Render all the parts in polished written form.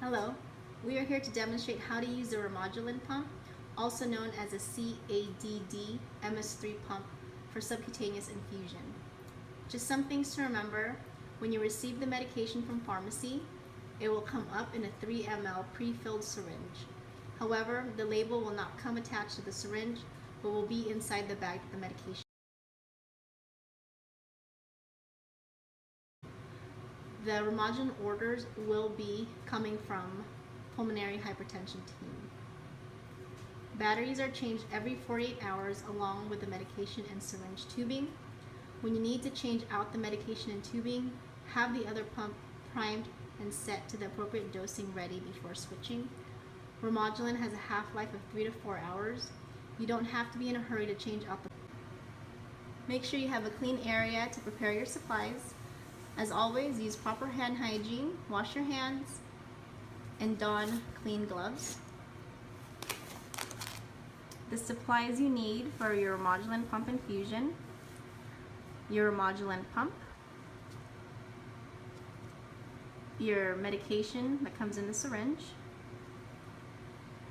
Hello, we are here to demonstrate how to use the Remodulin pump, also known as a CADD MS3 pump for subcutaneous infusion. Just some things to remember: when you receive the medication from pharmacy, it will come up in a 3 ml pre-filled syringe. However, the label will not come attached to the syringe, but will be inside the bag of the medication. The Remodulin orders will be coming from pulmonary hypertension team. Batteries are changed every 48 hours along with the medication and syringe tubing. When you need to change out the medication and tubing, have the other pump primed and set to the appropriate dosing ready before switching. Remodulin has a half-life of 3 to 4 hours. You don't have to be in a hurry to change out the pump. Make sure you have a clean area to prepare your supplies. As always, use proper hand hygiene, wash your hands, and don clean gloves. The supplies you need for your Remodulin pump infusion: your Remodulin pump, your medication that comes in the syringe,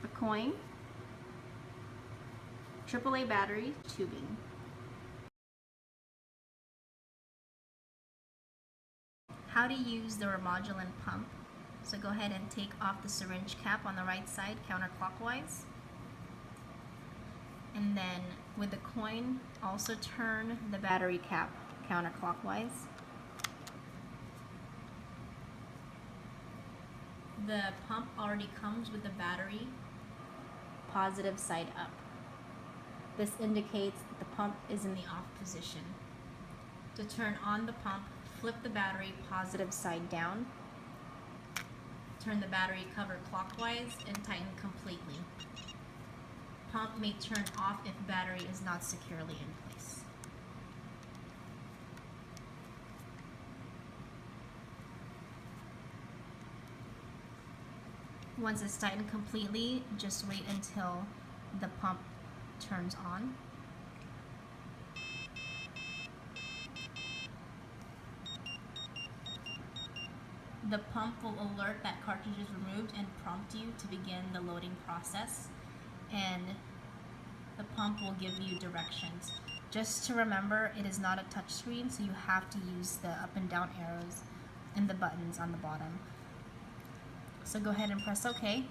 a coin, AAA battery, tubing. How to use the Remodulin pump. So go ahead and take off the syringe cap on the right side counterclockwise. And then with the coin, also turn the battery cap counterclockwise. The pump already comes with the battery positive side up. This indicates that the pump is in the off position. To turn on the pump, flip the battery positive side down. Turn the battery cover clockwise and tighten completely. Pump may turn off if battery is not securely in place. Once it's tightened completely, just wait until the pump turns on. The pump will alert that cartridge is removed and prompt you to begin the loading process, and the pump will give you directions. Just to remember, it is not a touch screen, so you have to use the up and down arrows and the buttons on the bottom. So go ahead and press OK.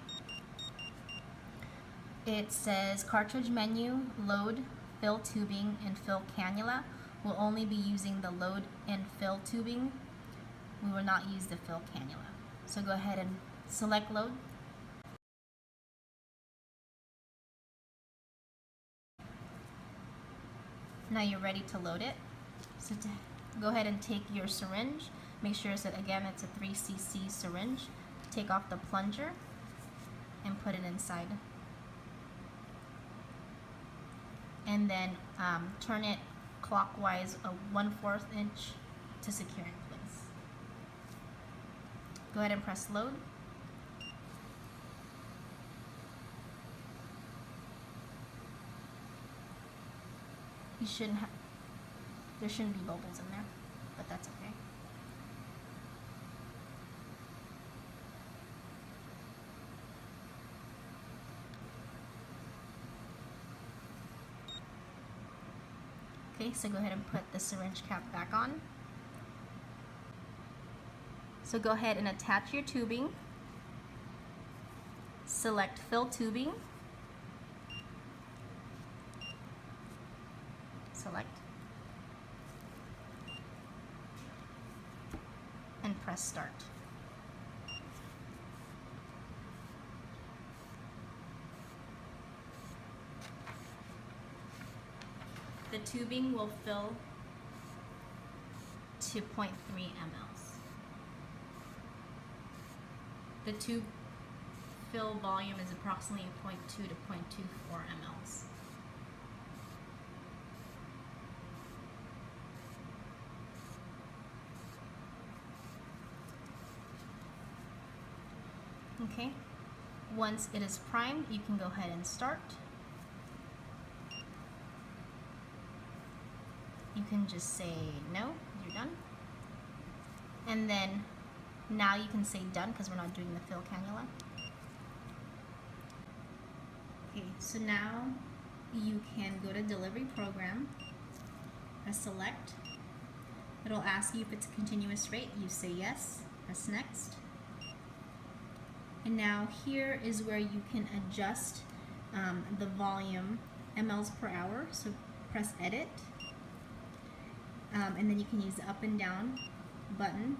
It says cartridge menu, load, fill tubing, and fill cannula. We'll only be using the load and fill tubing. We will not use the fill cannula. So go ahead and select load. Now you're ready to load it. So go ahead and take your syringe. Make sure that, again, it's a 3 cc syringe. Take off the plunger and put it inside. And then turn it clockwise a 1/4 inch to secure in place. Go ahead and press load. There shouldn't be bubbles in there, but that's okay. Okay, so go ahead and put the syringe cap back on. So go ahead and attach your tubing. Select fill tubing. Select. And press start. The tubing will fill to 0.3 mLs. The tube fill volume is approximately 0.2 to 0.24 mLs. Okay, once it is primed, you can go ahead and start. You can just say no, you're done. And then Now you can say done because we're not doing the fill cannula. Okay, so now you can go to delivery program, press select. It'll ask you if it's a continuous rate. You say yes, press next. And now here is where you can adjust the volume mLs per hour. So press edit. And then you can use the up and down button.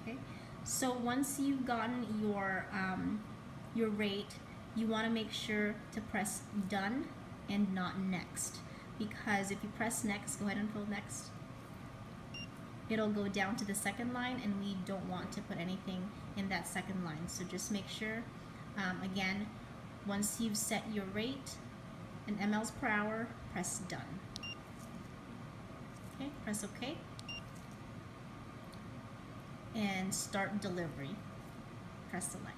Okay. So once you've gotten your rate, you want to make sure to press done and not next, because if you press next, go ahead and fill next, it'll go down to the second line, and we don't want to put anything in that second line. So just make sure, again, once you've set your rate in mLs per hour, press done. Okay, press OK. And start delivery. Press select.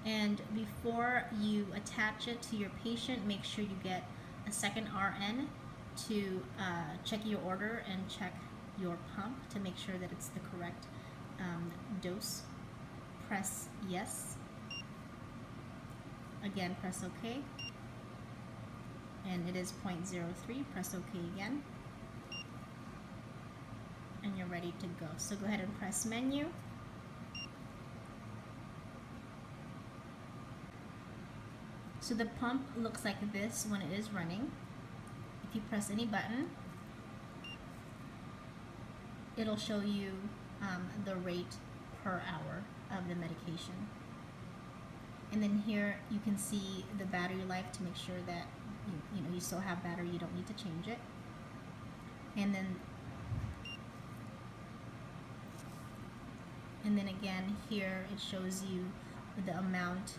And before you attach it to your patient, make sure you get a second RN to check your order and check your pump to make sure that it's the correct dose. Press yes. Again, press OK. And it is 0.03. Press OK again. And you're ready to go. So go ahead and press menu. So the pump looks like this when it is running. If you press any button, it'll show you the rate per hour of the medication. And then here you can see the battery life to make sure that you still have battery, you don't need to change it. And then again here it shows you the amount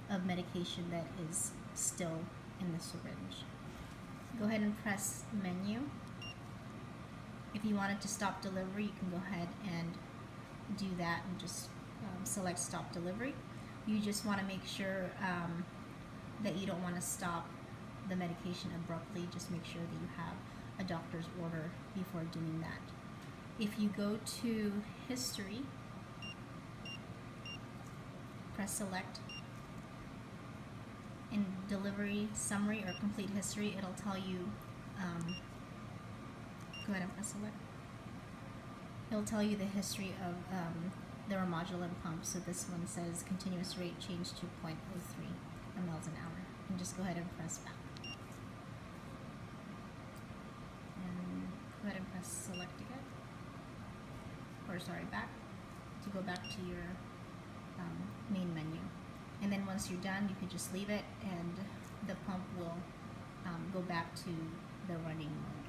of medication that is still in the syringe. Go ahead and press menu. If you wanted to stop delivery, you can go ahead and do that and just select stop delivery. You just want to make sure that you don't want to stop the medication abruptly. Just make sure that you have a doctor's order before doing that. If you go to history, press select. In delivery summary or complete history, it'll tell you, go ahead and press select. It'll tell you the history of the Remodulin pump. So this one says continuous rate changed to 0.03 mLs an hour. And just go ahead and press back. And go ahead and press select again. Or sorry, back. To go back to your main menu. And then once you're done, you can just leave it and the pump will go back to the running mode.